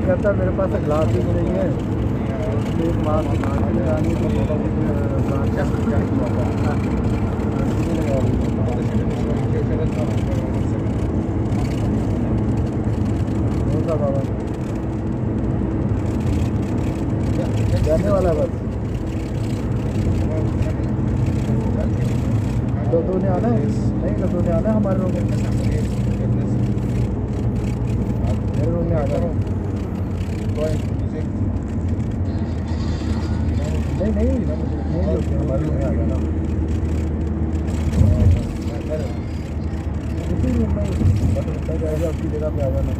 कहता मेरे पास ग्लास ही नहीं है, एक मार लगानी तो बाबा जाने वाला बस दो ने आना है, नहीं दो ने आना है हमारे रूम में, मेरे रूम में आ जाओ। नहीं हमारे रूम में आ जाना, उसी रूम में बता जाएगा, आपकी जगह पे आ जाना।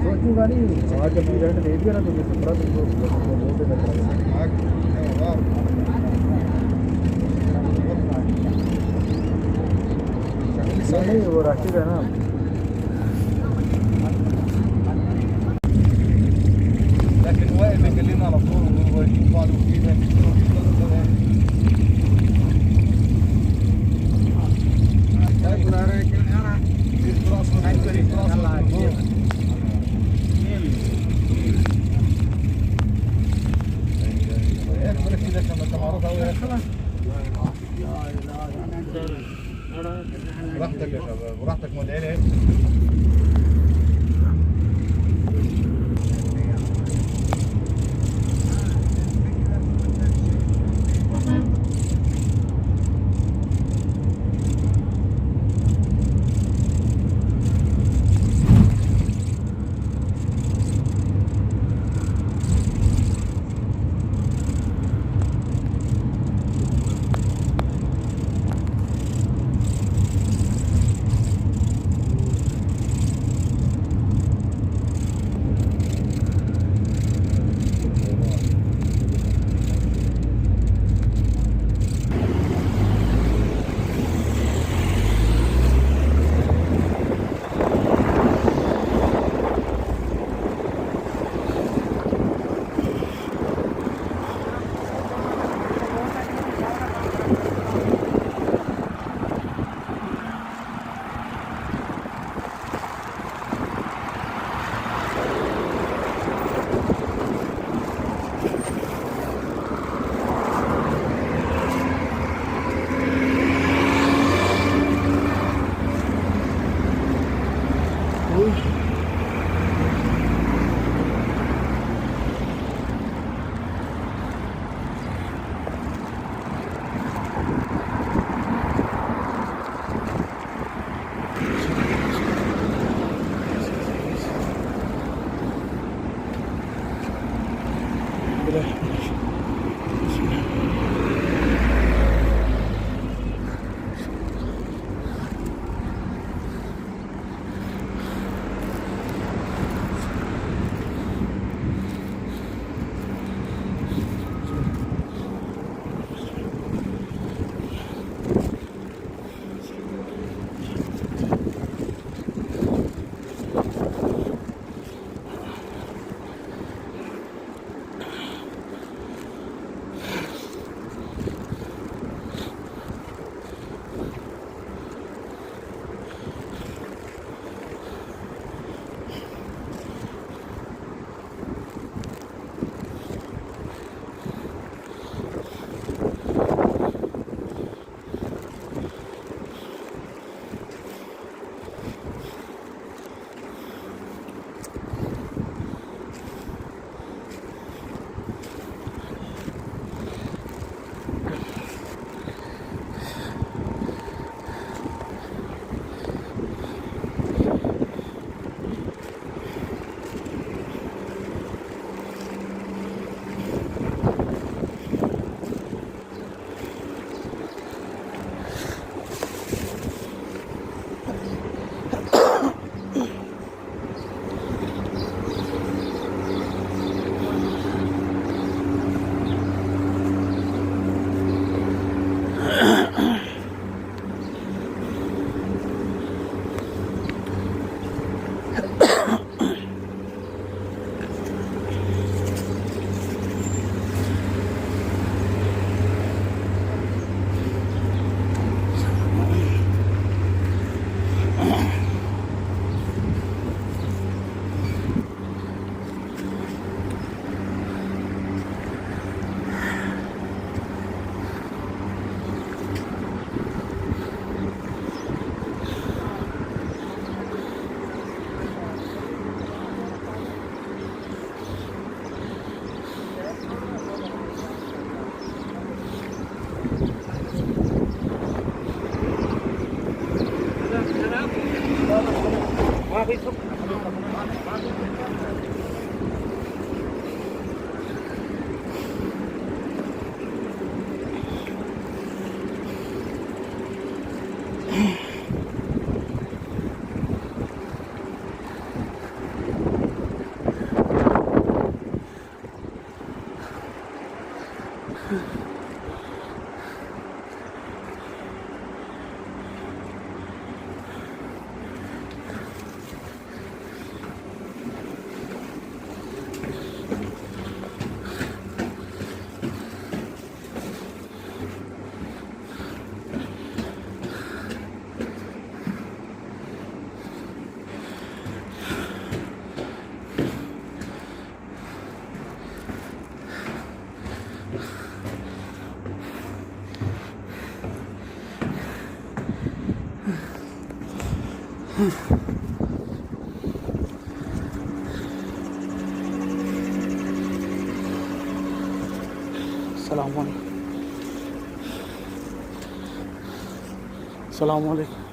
सोचूंगा नहीं, आज जब रेंट दे दिया ना तो मुझे पड़ा तुमको नहीं, वो राशिद है ना। لكن وائل بيكلمنا على طول ويقول قالوا كذا براحتك يا شباب، براحتك مدعي السلام عليكم. السلام عليكم.